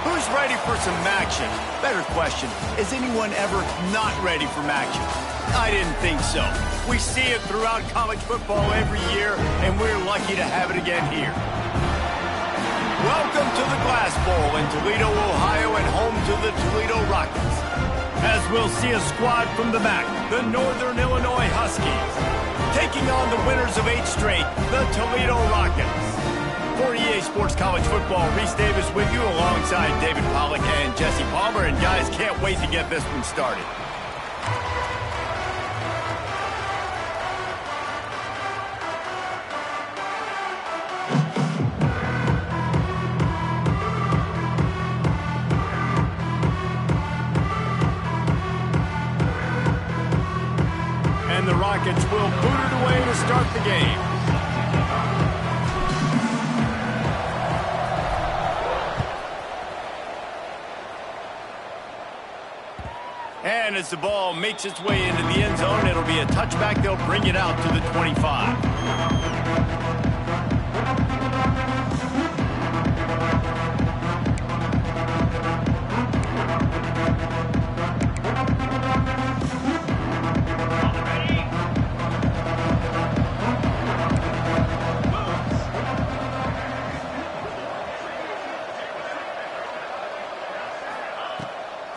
Who's ready for some action? Better question, is anyone ever not ready for action? I didn't think so. We see it throughout college football every year, and we're lucky to have it again here. Welcome to the Glass Bowl in Toledo, Ohio, and home to the Toledo Rockets. As we'll see a squad from the MAC, the Northern Illinois Huskies, taking on the winners of 8 straight, the Toledo Rockets. For EA Sports College Football, Reese Davis with you alongside David Pollack and Jesse Palmer. And guys, can't wait to get this one started. And the Rockets will boot it away to start the game. And as the ball makes its way into the end zone, it'll be a touchback. They'll bring it out to the 25.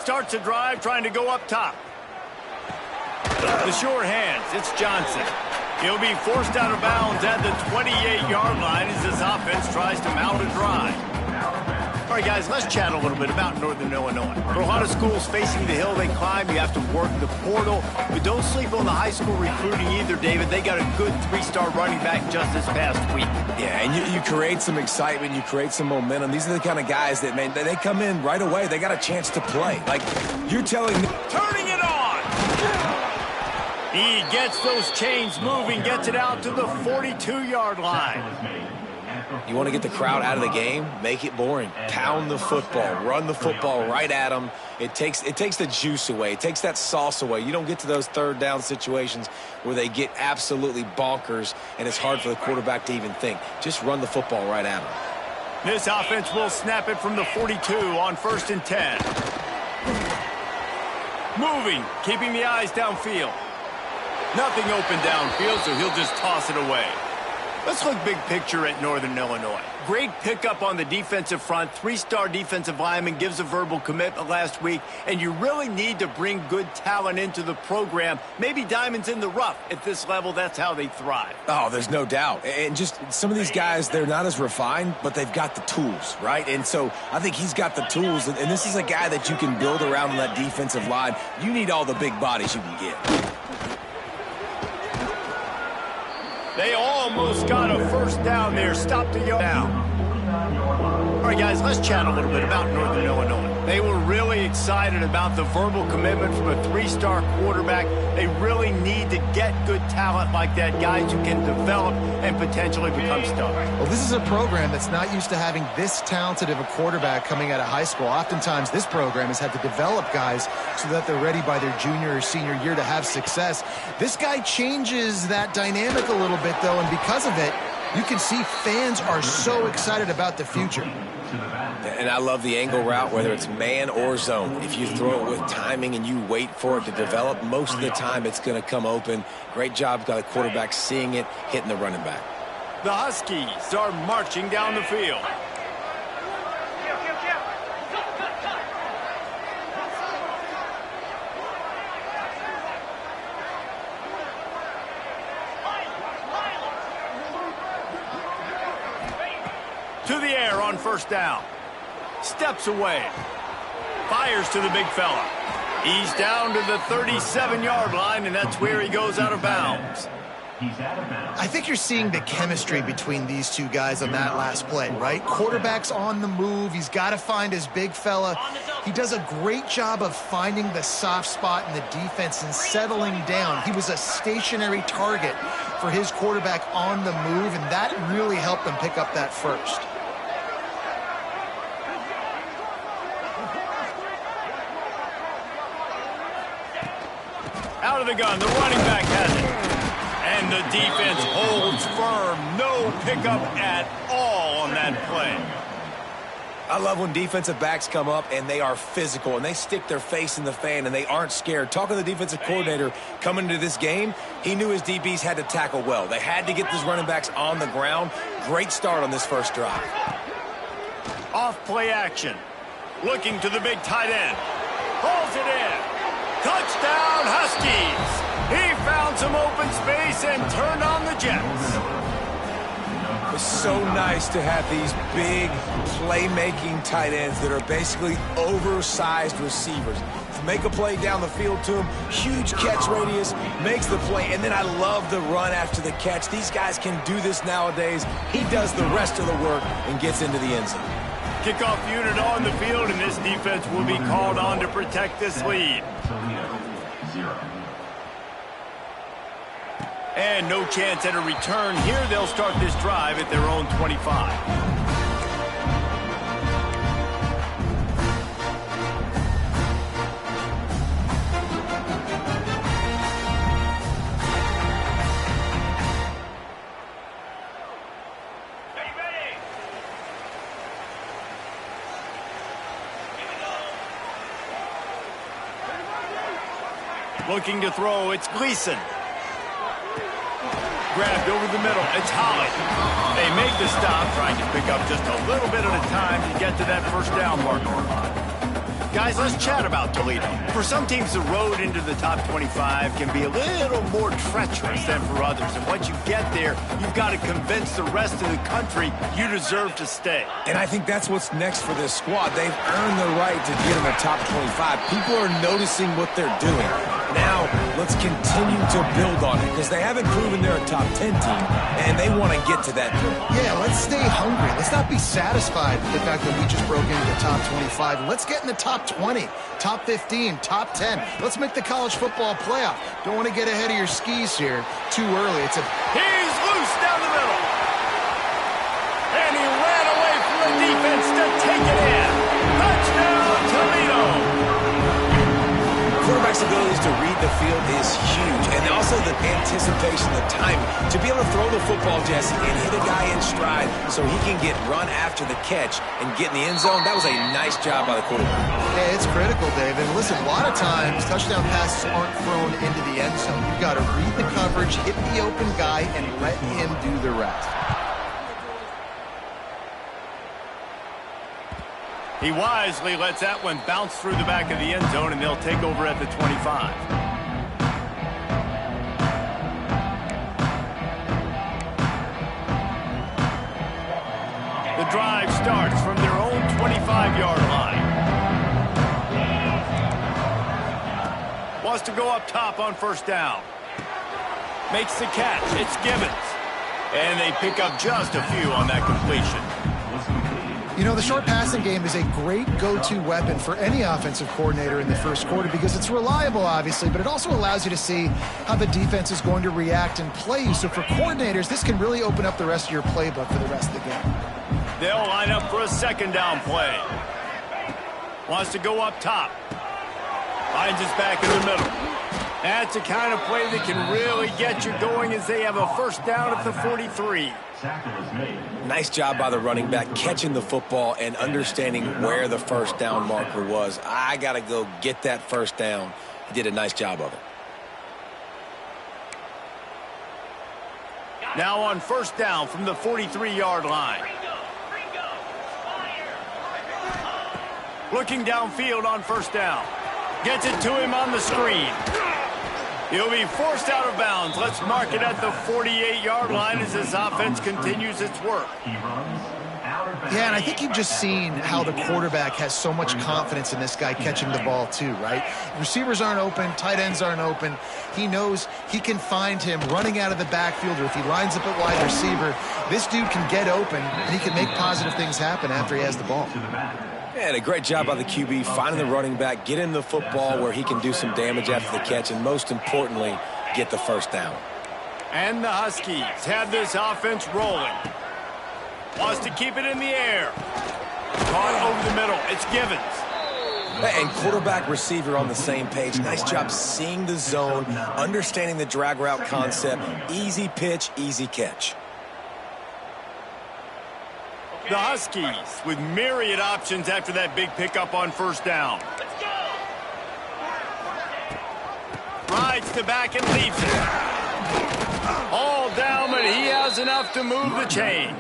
Starts a drive trying to go up top. The sure hands, it's Johnson. He'll be forced out of bounds at the 28-yard line as his offense tries to mount a drive. All right, guys, let's chat a little bit about Northern Illinois. For a lot of schools facing the hill they climb, you have to work the portal. But don't sleep on the high school recruiting either, David. They got a good 3-star running back just this past week. Yeah, and you create some excitement, you create some momentum. These are the kind of guys that, man, they come in right away. They got a chance to play. Like, you're telling me. Turning it on! He gets those chains moving, gets it out to the 42-yard line. You want to get the crowd out of the game? Make it boring. Pound the football. Run the football right at them. It takes the juice away. It takes that sauce away. You don't get to those third down situations where they get absolutely bonkers and it's hard for the quarterback to even think. Just run the football right at them. This offense will snap it from the 42 on 1st and 10. Moving, keeping the eyes downfield. Nothing open downfield, so he'll just toss it away. Let's look big picture at Northern Illinois. Great pickup on the defensive front. 3-star defensive lineman gives a verbal commitment last week, and you really need to bring good talent into the program. Maybe diamonds in the rough. At this level, that's how they thrive. Oh, there's no doubt. And just some of these guys, they're not as refined, but they've got the tools, right? And so I think he's got the tools, and this is a guy that you can build around on that defensive line. You need all the big bodies you can get. They almost got a first down there. Stopped the down. All right, guys, let's chat a little bit about Northern Illinois. They were really excited about the verbal commitment from a 3-star quarterback. They really need to get good talent like that, guys who can develop and potentially become stars. Well, this is a program that's not used to having this talented of a quarterback coming out of high school. Oftentimes, this program has had to develop guys so that they're ready by their junior or senior year to have success. This guy changes that dynamic a little bit, though, and because of it, you can see fans are so excited about the future. And I love the angle route, whether it's man or zone. If you throw it with timing and you wait for it to develop, most of the time it's going to come open. Great job by the quarterback seeing it, hitting the running back. The Huskies are marching down the field. To the air on 1st down. Steps away. Fires to the big fella. He's down to the 37-yard line, and that's where he goes out of bounds. I think you're seeing the chemistry between these two guys on that last play, right? Quarterback's on the move. He's got to find his big fella. He does a great job of finding the soft spot in the defense and settling down. He was a stationary target for his quarterback on the move, and that really helped them pick up that first. Out of the gun, the running back has it. And the defense holds firm. No pickup at all on that play. I love when defensive backs come up and they are physical and they stick their face in the fan and they aren't scared. Talking to the defensive coordinator coming into this game, he knew his DBs had to tackle well. They had to get these running backs on the ground. Great start on this first drive. Off play action. Looking to the big tight end. Hauls it in. Touchdown, Huskies! He found some open space and turned on the Jets. It's so nice to have these big playmaking tight ends that are basically oversized receivers. To make a play down the field to him, huge catch radius, makes the play, and then I love the run after the catch. These guys can do this nowadays. He does the rest of the work and gets into the end zone. Kickoff unit on the field, and this defense will be called on to protect this lead. And no chance at a return here. They'll start this drive at their own 25. Looking to throw, it's Gleason. Grabbed over the middle, it's Holly. They make the stop, trying to pick up just a little bit at a time to get to that first down marker. Guys, let's chat about Toledo. For some teams, the road into the top 25 can be a little more treacherous than for others. And once you get there, you've got to convince the rest of the country you deserve to stay. And I think that's what's next for this squad. They've earned the right to get in the top 25. People are noticing what they're doing. Now, let's continue to build on it because they haven't proven they're a top 10 team, and they want to get to that point. Yeah, let's stay hungry. Let's not be satisfied with the fact that we just broke into the top 25. Let's get in the top 20, top 15, top 10. Let's make the college football playoff. Don't want to get ahead of your skis here too early. He's loose down the middle. And he ran away from the defense to take it in. Touchdown, Toledo. Quarterback's abilities to read the field is huge, and also the anticipation, the timing. To be able to throw the football, Jesse, and hit a guy in stride so he can get run after the catch and get in the end zone, that was a nice job by the quarterback. Yeah, it's critical, Dave. And listen, a lot of times touchdown passes aren't thrown into the end zone. You've got to read the coverage, hit the open guy, and let him do the rest. He wisely lets that one bounce through the back of the end zone, and they'll take over at the 25. The drive starts from their own 25-yard line. Wants to go up top on first down. Makes the catch. It's Gibbons. And they pick up just a few on that completion. You know, the short passing game is a great go-to weapon for any offensive coordinator in the first quarter because it's reliable, obviously, but it also allows you to see how the defense is going to react and play you. So for coordinators, this can really open up the rest of your playbook for the rest of the game. They'll line up for a second down play. Wants to go up top. Finds his back in the middle. That's the kind of play that can really get you going as they have a first down at the 43. Nice job by the running back catching the football and understanding where the first down marker was. I got to go get that first down. He did a nice job of it. Now on first down from the 43-yard line. Looking downfield on first down. Gets it to him on the screen. He'll be forced out of bounds. Let's mark it at the 48-yard line as this offense continues its work. Yeah, and I think you've just seen how the quarterback has so much confidence in this guy catching the ball too, right? Receivers aren't open, tight ends aren't open. He knows he can find him running out of the backfield, or if he lines up at wide receiver, this dude can get open, and he can make positive things happen after he has the ball. And a great job by the QB finding the running back, getting the football where he can do some damage after the catch, and most importantly, get the first down. And the Huskies have this offense rolling. Wants to keep it in the air. Caught over the middle. It's Givens. And quarterback receiver on the same page. Nice job seeing the zone, understanding the drag route concept. Easy pitch, easy catch. The Huskies with myriad options after that big pickup on first down. Rides to back and leaves it. All down, but he has enough to move the chains.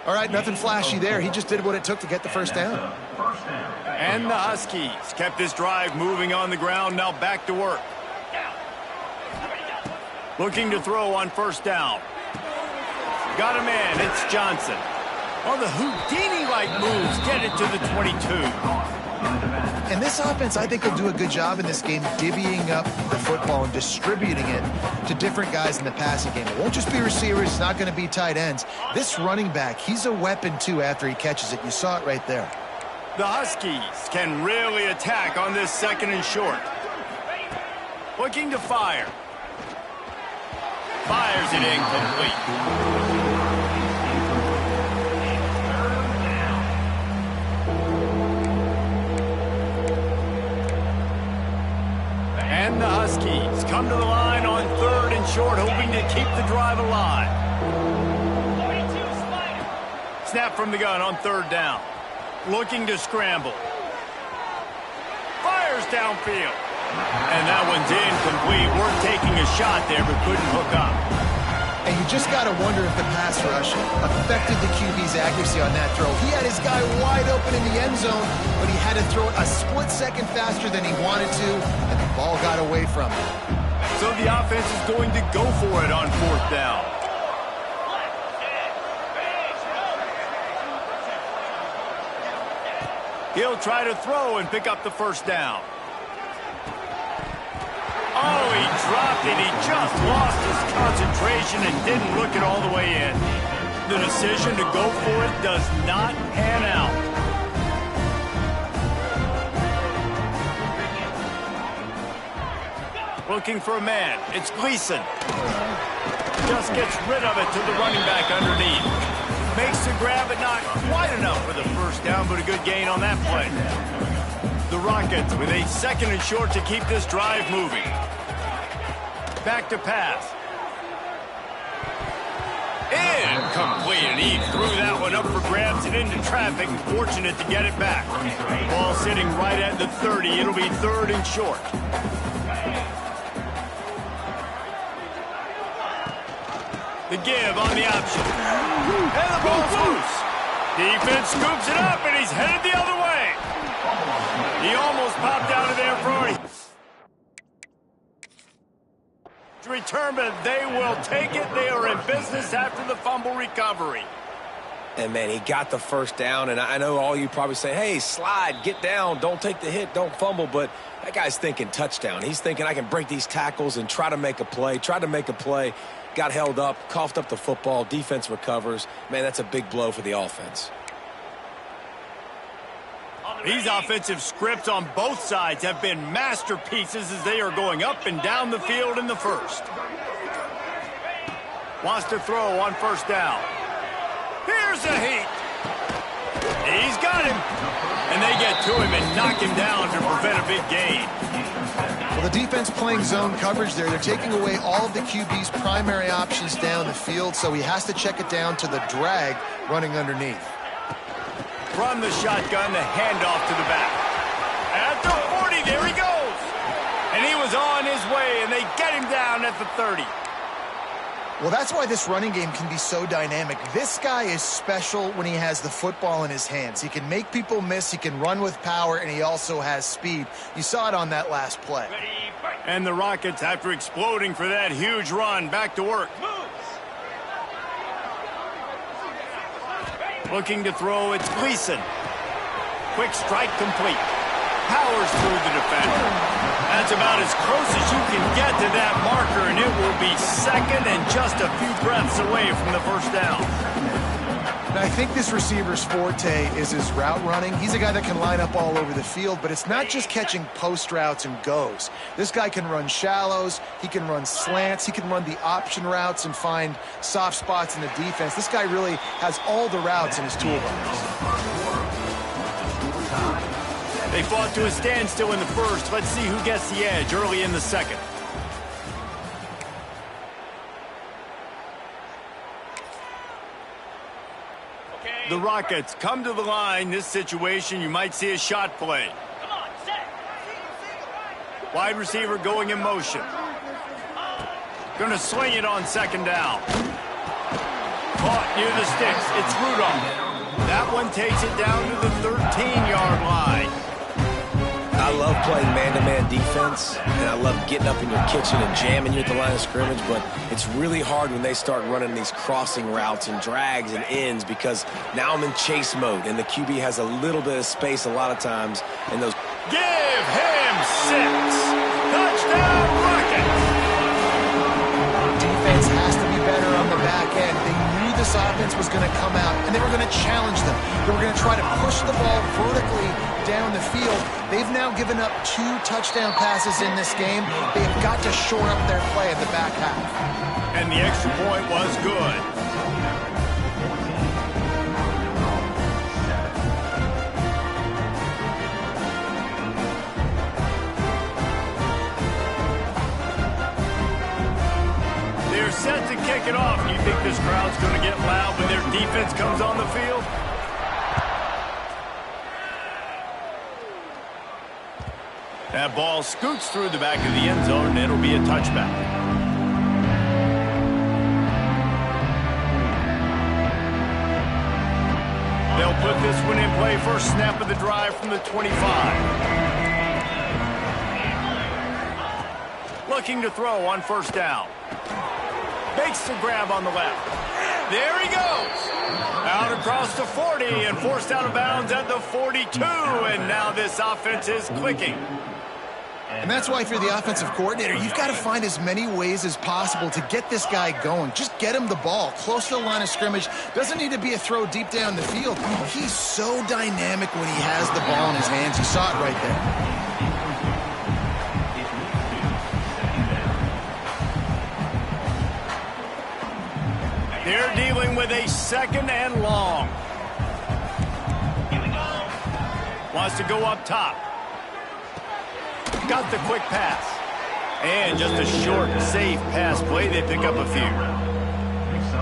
All right, nothing flashy there. He just did what it took to get the first down. And the Huskies kept this drive moving on the ground, now back to work. Looking to throw on first down. Got a man, it's Johnson. Well, the Houdini-like moves get it to the 22. And this offense, I think, will do a good job in this game divvying up the football and distributing it to different guys in the passing game. It won't just be receivers. It's not going to be tight ends. This running back, he's a weapon, too, after he catches it. You saw it right there. The Huskies can really attack on this second and short. Looking to fire. Fires it incomplete. And the Huskies come to the line on third and short, hoping to keep the drive alive. Snap from the gun on third down. Looking to scramble. Fires downfield. And that one's incomplete. We're taking a shot there, but couldn't hook up. And you just got to wonder if the pass rush affected the QB's accuracy on that throw. He had his guy wide open in the end zone, but he had to throw it a split second faster than he wanted to, and the ball got away from him. So the offense is going to go for it on fourth down. He'll try to throw and pick up the first down. Oh, he dropped it. He just lost his concentration and didn't look it all the way in. The decision to go for it does not pan out. Looking for a man. It's Gleason. Just gets rid of it to the running back underneath. Makes the grab, but not quite enough for the first down, but a good gain on that play. The Rockets with a second and short to keep this drive moving. Back to pass. Incomplete, and he threw that one up for grabs and into traffic. Fortunate to get it back. Ball sitting right at the 30. It'll be third and short. The give on the option. And the ball's loose. Defense scoops it up, and he's headed the other way. He almost popped out of there for it. Return, but they will take it. They are in business after the fumble recovery. And, man, he got the first down, and I know all you probably say, hey, slide, get down, don't take the hit, don't fumble, but that guy's thinking touchdown. He's thinking I can break these tackles and try to make a play, got held up, coughed up the football, defense recovers. Man, that's a big blow for the offense. These offensive scripts on both sides have been masterpieces as they are going up and down the field in the first. Wants to throw on first down. Here's a heat. He's got him. And they get to him and knock him down to prevent a big gain. Well, the defense playing zone coverage there. They're taking away all of the QB's primary options down the field, so he has to check it down to the drag running underneath. From the shotgun, the handoff to the back. At the 40, there he goes. And he was on his way, and they get him down at the 30. Well, that's why this running game can be so dynamic. This guy is special when he has the football in his hands. He can make people miss, he can run with power, and he also has speed. You saw it on that last play. And the Rockets, after exploding for that huge run, back to work. Looking to throw, it's Gleason. Quick strike complete. Powers through the defender. That's about as close as you can get to that marker, and it will be second and just a few breaths away from the first down. And I think this receiver's forte is his route running. He's a guy that can line up all over the field, but it's not just catching post routes and goes. This guy can run shallows, he can run slants, he can run the option routes and find soft spots in the defense. This guy really has all the routes in his toolbox. They fought to a standstill in the first. Let's see who gets the edge early in the second. The Rockets come to the line. This situation, you might see a shot play. Wide receiver going in motion. Going to sling it on second down. Caught near the sticks. It's Rudolph. That one takes it down to the 13-yard line. I love playing man-to-man defense, and I love getting up in your kitchen and jamming you at the line of scrimmage, but it's really hard when they start running these crossing routes and drags and ends because now I'm in chase mode, and the QB has a little bit of space a lot of times. And those Give him 6. Touchdown, Rockets! Defense has to be better on the back end. They knew this offense was going to come out, and they were going to challenge them. They were going to try to push the ball vertically down the field. They've now given up 2 touchdown passes in this game. They've got to shore up their play in the back half. And the extra point was good. They're set to kick it off. You think this crowd's going to get loud when their defense comes on the field? That ball scoots through the back of the end zone, and it'll be a touchback. They'll put this one in play. First snap of the drive from the 25. Looking to throw on first down. Makes the grab on the left. There he goes. Out across the 40 and forced out of bounds at the 42. And now this offense is clicking. And that's why if you're the offensive coordinator, you've got to find as many ways as possible to get this guy going. Just get him the ball close to the line of scrimmage. Doesn't need to be a throw deep down the field. He's so dynamic when he has the ball in his hands. You saw it right there. They're dealing with a second and long. Wants to go up top. Got the quick pass. And just a short, safe pass play. They pick up a few.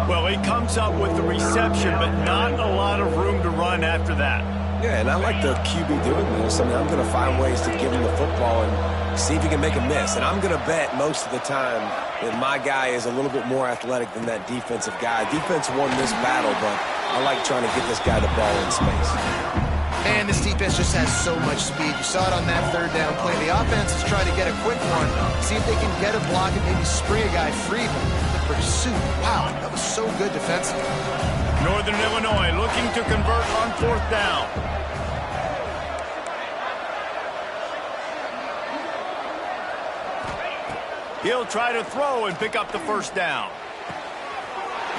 Well, he comes up with the reception, but not a lot of room to run after that. Yeah, and I like the QB doing this. I mean, I'm going to find ways to give him the football and see if he can make a miss. And I'm going to bet most of the time that my guy is a little bit more athletic than that defensive guy. Defense won this battle, but I like trying to get this guy the ball in space. Man, this defense just has so much speed. You saw it on that third down play. The offense is trying to get a quick one, see if they can get a block and maybe spring a guy free. But the pursuit, wow, that was so good defensively. Northern Illinois looking to convert on fourth down. He'll try to throw and pick up the first down.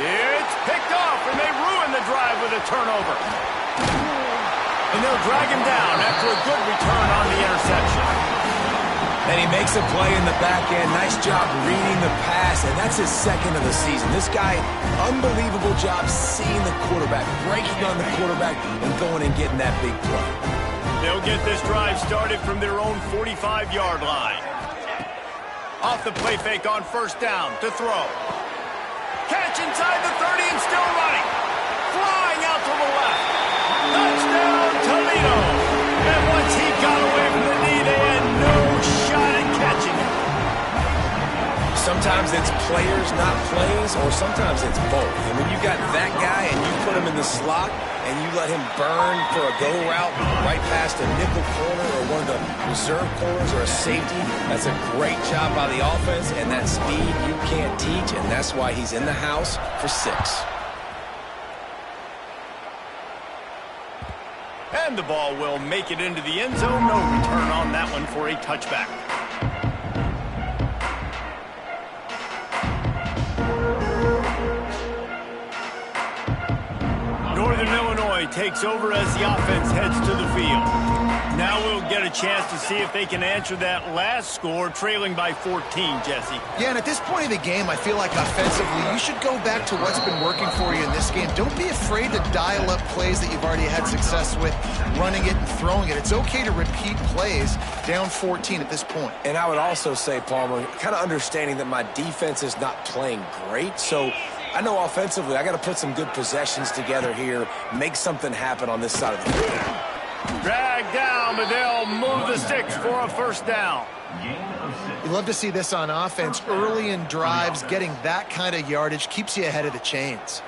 It's picked off, and they ruin the drive with a turnover. And they'll drag him down after a good return on the interception. And he makes a play in the back end. Nice job reading the pass, and that's his second of the season. This guy, unbelievable job seeing the quarterback, breaking on the quarterback, and going and getting that big play. They'll get this drive started from their own 45-yard line. Off the play fake on first down to throw. Catch inside the 30 and still running. Flying out to the left. Touchdown, Toledo. And once he got away from the knee, they had no shot at catching him. Sometimes it's players, not plays, or sometimes it's both. And when you got that guy and you put him in the slot and you let him burn for a go route right past a nickel corner or one of the reserve corners or a safety, that's a great job by the offense, and that speed you can't teach, and that's why he's in the house for 6. And the ball will make it into the end zone. No return on that one for a touchback. Northern Illinois takes over as the offense heads to the field. Now we'll get a chance to see if they can answer that last score, trailing by 14, Jesse. Yeah, and at this point of the game, I feel like offensively, you should go back to what's been working for you in this game. Don't be afraid to dial up plays that you've already had success with, running it and throwing it. It's okay to repeat plays down 14 at this point. And I would also say, Palmer, kind of understanding that my defense is not playing great, so I know offensively I got to put some good possessions together here, make something happen on this side of the field. Drag down, but they'll move the sticks for a first down. You love to see this on offense. Early in drives, getting that kind of yardage keeps you ahead of the chains.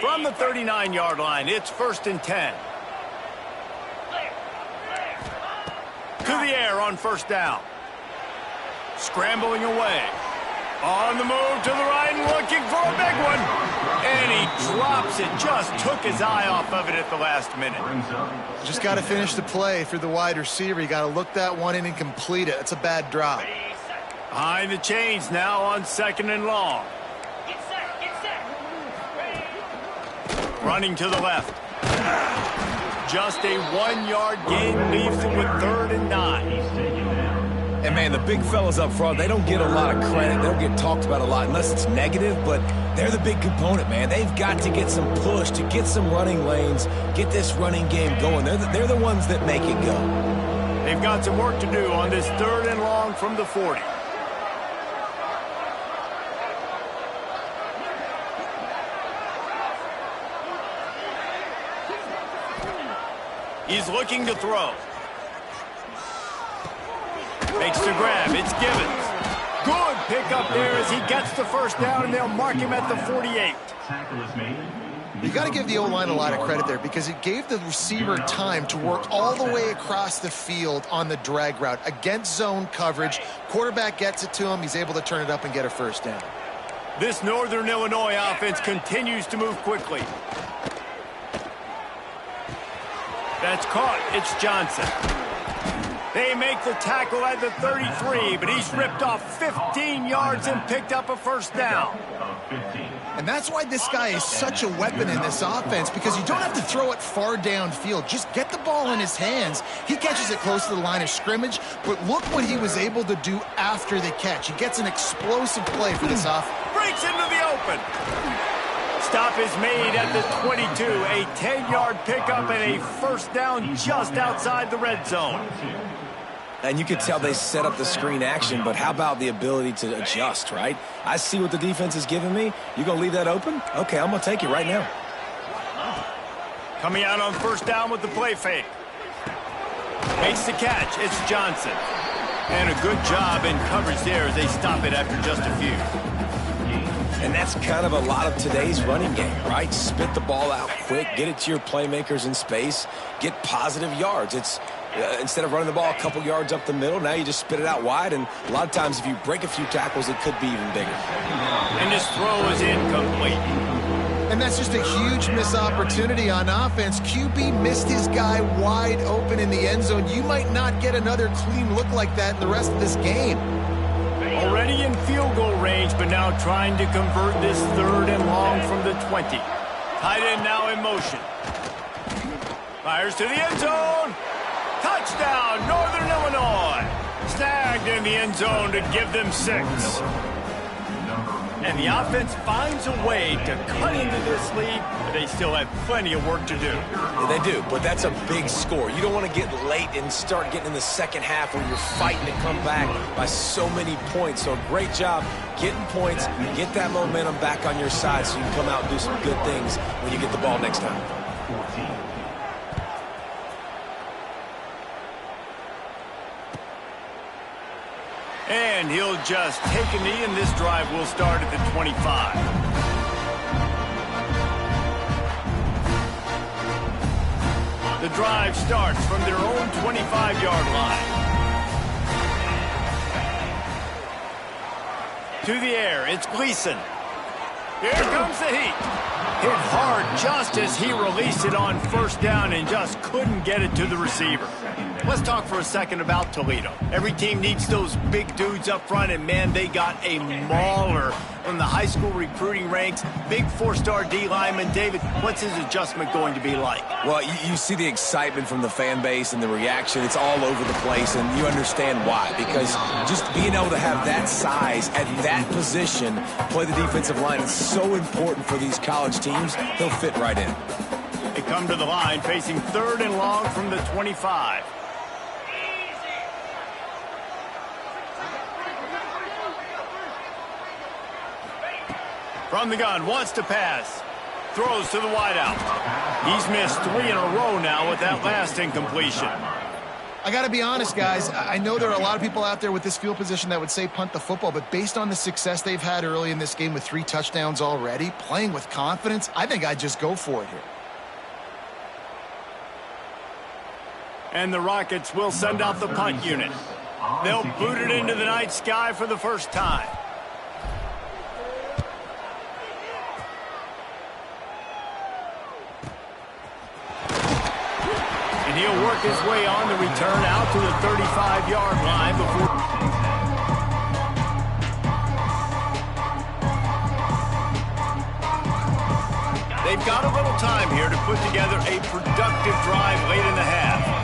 From the 39-yard line, it's 1st and 10. To the air on first down. Scrambling away. On the move to the right and looking for a big one. And he drops it. Just took his eye off of it at the last minute. Just got to finish the play through the wide receiver. You got to look that one in and complete it. It's a bad drop. Behind the chains now on 2nd and long. Running to the left. Just a 1-yard gain leaves him with 3rd and 9. And, man, the big fellas up front, they don't get a lot of credit. They don't get talked about a lot unless it's negative, but they're the big component, man. They've got to get some push, to get some running lanes, get this running game going. They're the ones that make it go. They've got some work to do on this 3rd and long from the 40. He's looking to throw. Makes the grab. It's Gibbons. Good pickup there as he gets the first down, and they'll mark him at the 48. You got to give the O-line a lot of credit there because it gave the receiver time to work all the way across the field on the drag route against zone coverage. Quarterback gets it to him. He's able to turn it up and get a first down. This Northern Illinois offense continues to move quickly. That's caught. It's Johnson. They make the tackle at the 33, but he's ripped off 15 yards and picked up a first down. And that's why this guy is such a weapon in this offense, because you don't have to throw it far downfield. Just get the ball in his hands. He catches it close to the line of scrimmage, but look what he was able to do after the catch. He gets an explosive play for this offense. Breaks into the open. Stop is made at the 22. A 10-yard pickup and a first down just outside the red zone. And you could tell they set up the screen action, but how about the ability to adjust, right? I see what the defense is giving me. You going to leave that open? Okay, I'm going to take it right now. Coming out on first down with the play fake. Makes the catch. It's Johnson. And a good job in coverage there as they stop it after just a few. And that's kind of a lot of today's running game, right? Spit the ball out quick, get it to your playmakers in space, get positive yards. It's instead of running the ball a couple yards up the middle, now you just spit it out wide, and a lot of times if you break a few tackles, it could be even bigger. And this throw is incomplete. And that's just a huge missed opportunity on offense. QB missed his guy wide open in the end zone. You might not get another clean look like that in the rest of this game. Already in field goal range, but now trying to convert this 3rd and long from the 20. Tight end now in motion. Fires to the end zone. Touchdown, Northern Illinois. Snagged in the end zone to give them 6. And the offense finds a way to cut into this lead, but they still have plenty of work to do. Yeah, they do, but that's a big score. You don't want to get late and start getting in the second half where you're fighting to come back by so many points. So great job getting points, get that momentum back on your side so you can come out and do some good things when you get the ball next time. And he'll just take a knee, and this drive will start at the 25. The drive starts from their own 25-yard line. To the air, it's Gleason. Here comes the heat. Hit hard just as he released it on first down and just couldn't get it to the receiver. Let's talk for a second about Toledo. Every team needs those big dudes up front, and, man, they got a mauler from the high school recruiting ranks. Big four-star D lineman. David, what's his adjustment going to be like? Well, you see the excitement from the fan base and the reaction. It's all over the place, and you understand why. Because just being able to have that size at that position, play the defensive line, is so important for these college teams. He'll fit right in. They come to the line facing 3rd and long from the 25. From the gun, wants to pass. Throws to the wideout. He's missed 3 in a row now with that last incompletion. I got to be honest, guys. I know there are a lot of people out there with this field position that would say punt the football, but based on the success they've had early in this game with 3 touchdowns already, playing with confidence, I think I'd just go for it here. And the Rockets will send out the punt unit. They'll boot it into the night sky for the first time. And he'll work his way on the return out to the 35-yard line before... They've got a little time here to put together a productive drive late in the half.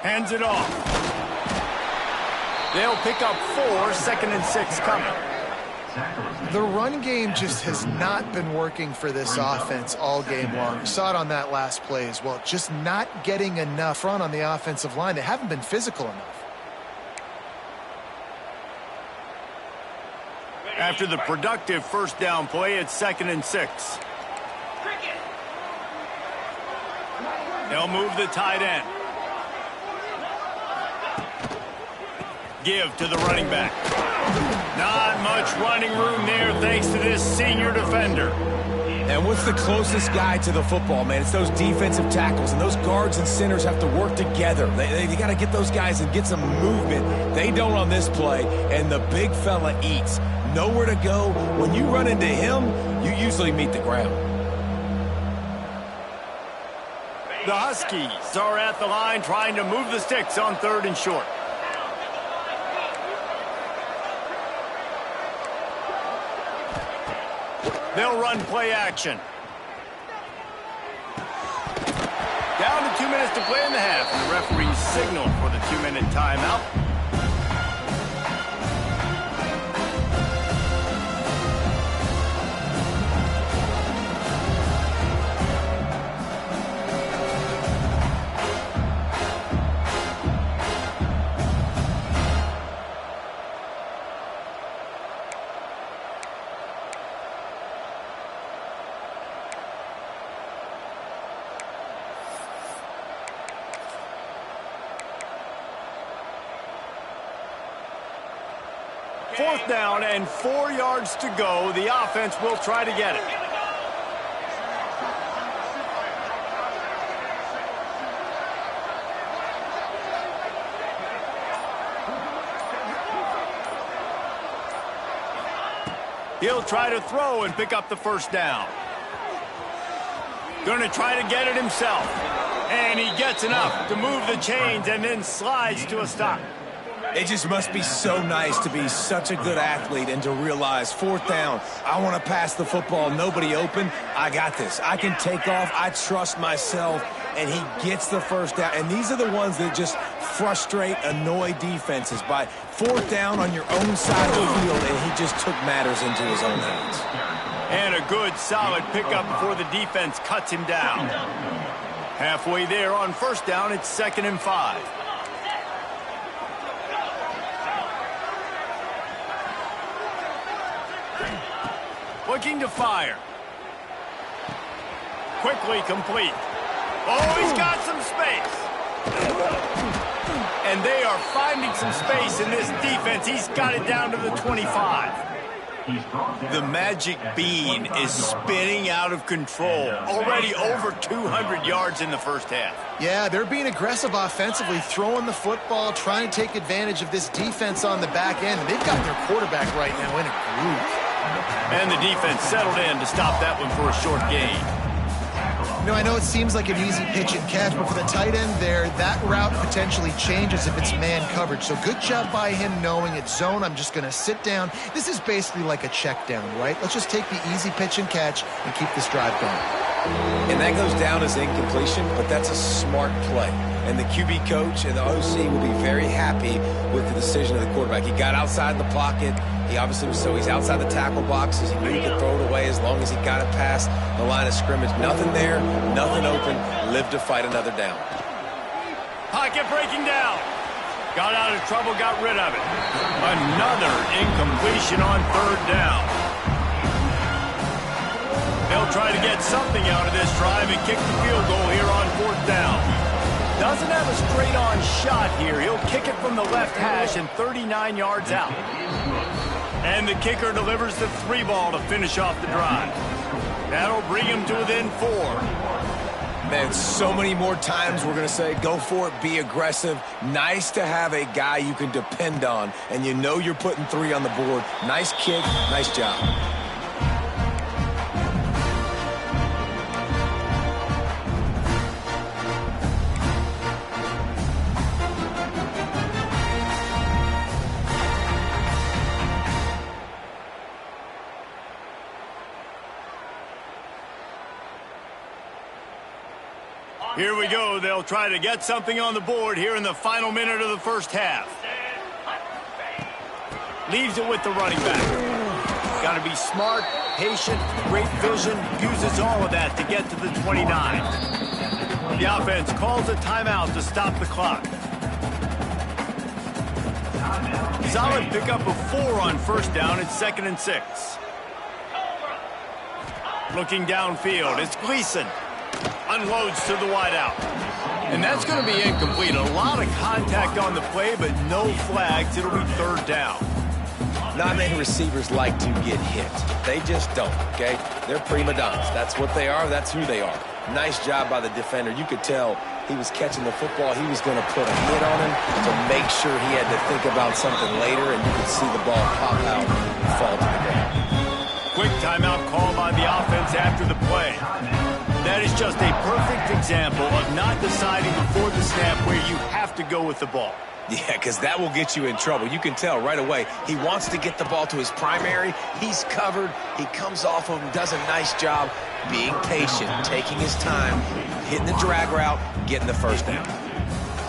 Hands it off. They'll pick up 4, 2nd and 6 coming. The run game just has not been working for this offense all game long. We saw it on that last play as well. Just not getting enough run on the offensive line. They haven't been physical enough. After the productive first down play, it's 2nd and 6. They'll move the tight end. Give to the running back. Not much running room there thanks to this senior defender. And what's the closest guy to the football, man? It's those defensive tackles, and those guards and centers have to work together. They got to get those guys and get some movement. They don't on this play, and the big fella eats. Nowhere to go. When you run into him, you usually meet the ground. The Huskies are at the line trying to move the sticks on 3rd and short. They'll run play action. Down to 2 minutes to play in the half, and the referee signaled for the 2-minute timeout. Fourth down and 4 yards to go. The offense will try to get it. He'll try to throw and pick up the first down. Going to try to get it himself. And he gets enough to move the chains and then slides to a stop. It just must be so nice to be such a good athlete and to realize 4th down, I want to pass the football, nobody open, I got this. I can take off, I trust myself, and he gets the first down. And these are the ones that just frustrate, annoy defenses by 4th down on your own side of the field, and he just took matters into his own hands. And a good, solid pickup before the defense cuts him down. Halfway there on first down, it's 2nd and 5. Looking to fire. Quickly complete. Oh, he's got some space. And they are finding some space in this defense. He's got it down to the 25. The magic bean is spinning out of control. Already over 200 yards in the first half. Yeah, they're being aggressive offensively, throwing the football, trying to take advantage of this defense on the back end. And they've got their quarterback right now in a groove. And the defense settled in to stop that one for a short gain. You know, I know it seems like an easy pitch and catch, but for the tight end there, that route potentially changes if it's man coverage. So good job by him knowing it's zone. I'm just going to sit down. This is basically like a check down, right? Let's just take the easy pitch and catch and keep this drive going. And that goes down as incompletion, but that's a smart play. And the QB coach and the OC will be very happy with the decision of the quarterback. He got outside the pocket. He obviously was he's outside the tackle boxes. He knew he could throw it away as long as he got it past the line of scrimmage. Nothing there, nothing open. Lived to fight another down. Pocket breaking down. Got out of trouble, got rid of it. Another incompletion on third down. They'll try to get something out of this drive and kick the field goal here on fourth down. Doesn't have a straight-on shot here. He'll kick it from the left hash and 39 yards out. And the kicker delivers the 3-ball to finish off the drive. That'll bring him to within 4. Man, so many more times we're going to say, go for it, be aggressive. Nice to have a guy you can depend on, and you know you're putting 3 on the board. Nice kick, nice job. Here we go. They'll try to get something on the board here in the final minute of the first half. Leaves it with the running back. Got to be smart, patient, great vision. Uses all of that to get to the 29. The offense calls a timeout to stop the clock. Solid pickup of 4 on first down. It's 2nd and 6. Looking downfield, it's Gleason. Unloads to the wideout. And that's going to be incomplete. A lot of contact on the play, but no flags. It'll be 3rd down. Not many receivers like to get hit. They just don't, okay? They're prima donnas. That's what they are. That's who they are. Nice job by the defender. You could tell he was catching the football. He was going to put a hit on him to make sure he had to think about something later, and you could see the ball pop out and fall to the ground. Quick timeout call by the offense after the play. That is just a perfect example of not deciding before the snap where you have to go with the ball. Yeah, because that will get you in trouble. You can tell right away. He wants to get the ball to his primary. He's covered. He comes off of him, does a nice job being patient, taking his time, hitting the drag route, getting the first down.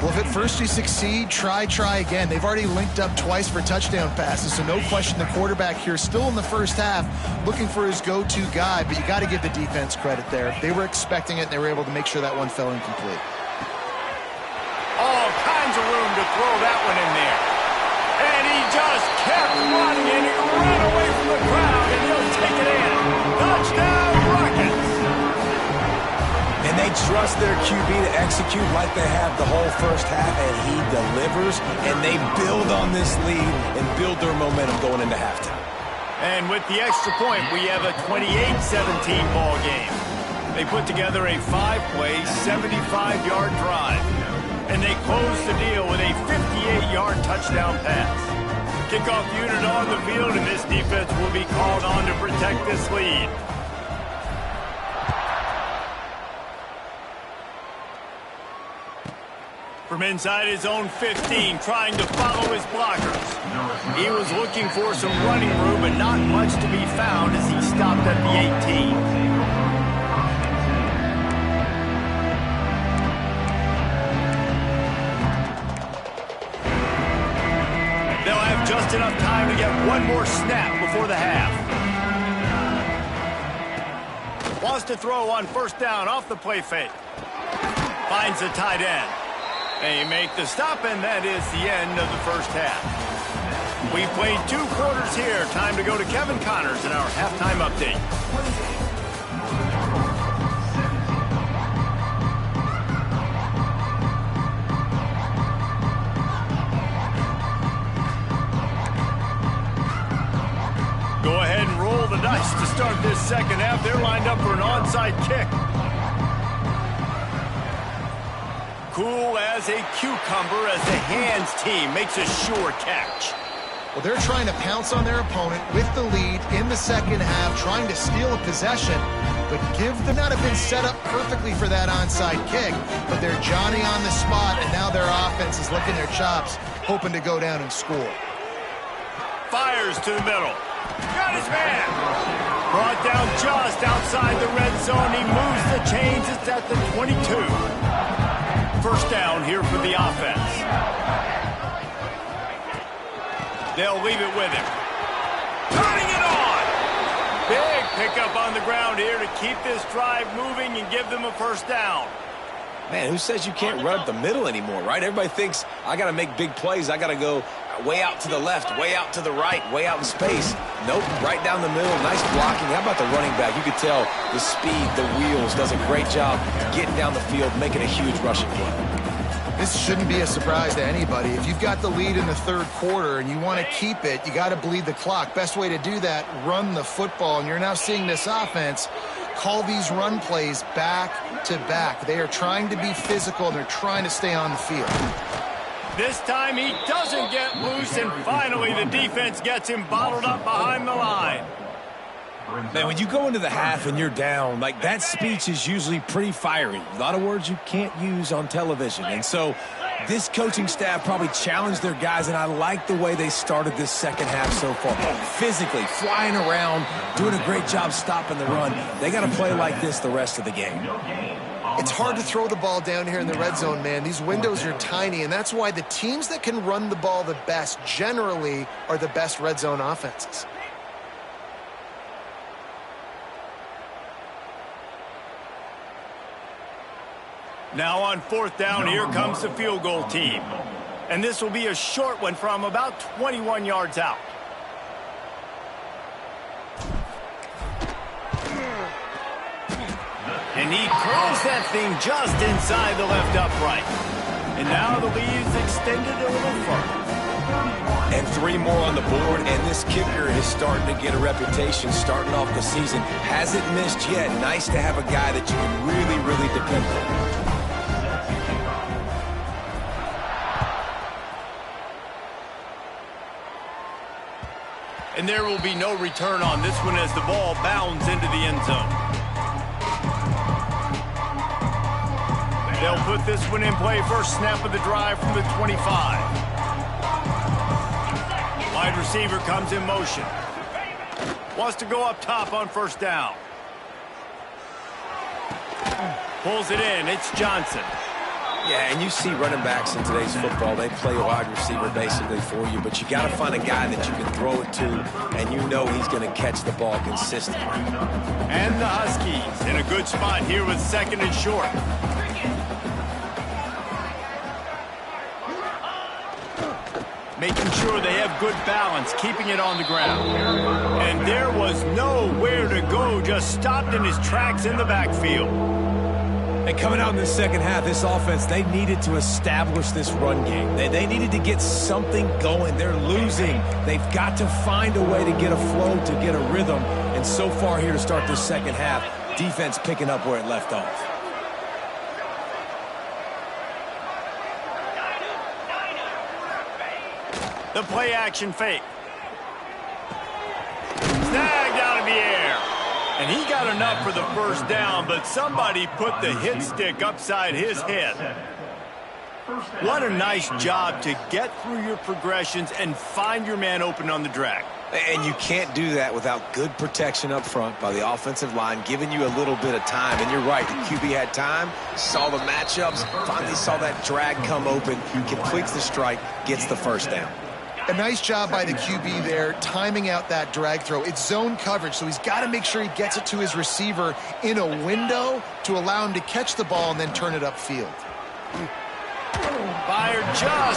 Well, if at first you succeed, try again. They've already linked up twice for touchdown passes, so no question the quarterback here still in the first half looking for his go-to guy, but you got to give the defense credit there. They were expecting it, and they were able to make sure that one fell incomplete. All kinds of room to throw that one in there. And he just kept running, and he ran away from the crowd, and he'll take it in. Touchdown, Rockets! And they trust their QB to execute like they have the whole first half, and he delivers, and they build on this lead and build their momentum going into halftime. And with the extra point, we have a 28-17 ball game. They put together a 5-play, 75-yard drive. And they close the deal with a 58-yard touchdown pass. Kickoff unit on the field, and this defense will be called on to protect this lead. From inside his own 15, trying to follow his blockers. He was looking for some running room, but not much to be found as he stopped at the 18. Just enough time to get one more snap before the half. Wants to throw on first down off the play fake. Finds the tight end. They make the stop, and that is the end of the first half. We played 2 quarters here. Time to go to Kevin Connors in our halftime update. Go ahead. start this second half. They're lined up for an onside kick. Cool as a cucumber as the hands team makes a sure catch. Well, they're trying to pounce on their opponent with the lead in the second half, trying to steal a possession, but give them not have been set up perfectly for that onside kick, but they're Johnny on the spot, and now their offense is licking their chops, hoping to go down and score. Fires to the middle. Got his man. Brought down just outside the red zone. He moves the chains. It's at the 22. First down here for the offense. They'll leave it with him. Turning it on. Big pickup on the ground here to keep this drive moving and give them a first down. Man, who says you can't run up the middle anymore, right? Everybody thinks I got to make big plays. I got to go way out to the left, way out to the right, way out in space. Nope, right down the middle. Nice blocking. How about the running back? You could tell the speed, the wheels, does a great job getting down the field, making a huge rushing play. This shouldn't be a surprise to anybody. If you've got the lead in the third quarter and you want to keep it, you got to bleed the clock. Best way to do that, run the football. And you're now seeing this offense call these run plays back to back. They are trying to be physical, and they're trying to stay on the field. This time he doesn't get loose, and finally the defense gets him bottled up behind the line. Man, when you go into the half and you're down, like that speech is usually pretty fiery. A lot of words you can't use on television. And so this coaching staff probably challenged their guys, and I like the way they started this second half so far. Physically, flying around, doing a great job stopping the run. They got to play like this the rest of the game. It's hard to throw the ball down here in the red zone, man. These windows are tiny, and that's why the teams that can run the ball the best generally are the best red zone offenses. Now on fourth down, here comes the field goal team. And this will be a short one from about 21 yards out. And he curls that thing just inside the left upright. And now the lead is extended a little further. And 3 more on the board, and this kicker is starting to get a reputation starting off the season. Hasn't missed yet. Nice to have a guy that you can really, really depend on. And there will be no return on this one as the ball bounds into the end zone. They'll put this one in play. First snap of the drive from the 25. Wide receiver comes in motion. Wants to go up top on first down. Pulls it in. It's Johnson. Yeah, and you see running backs in today's football, they play a wide receiver basically for you, but you got to find a guy that you can throw it to, and you know he's going to catch the ball consistently. And the Huskies in a good spot here with second and short. Making sure they have good balance, keeping it on the ground. And there was nowhere to go, just stopped in his tracks in the backfield. And coming out in the second half, this offense, they needed to establish this run game. They needed to get something going. They're losing. They've got to find a way to get a flow, to get a rhythm. And so far here to start this second half, defense picking up where it left off. The play action fake. Snagged out of the air. And he got enough for the first down, but somebody put the hit stick upside his head. What a nice job to get through your progressions and find your man open on the drag. And you can't do that without good protection up front by the offensive line, giving you a little bit of time. And you're right, the QB had time, saw the matchups, finally saw that drag come open, completes the strike, gets the first down. A nice job by the QB there, timing out that drag throw. It's zone coverage, so he's got to make sure he gets it to his receiver in a window to allow him to catch the ball and then turn it upfield. Fired just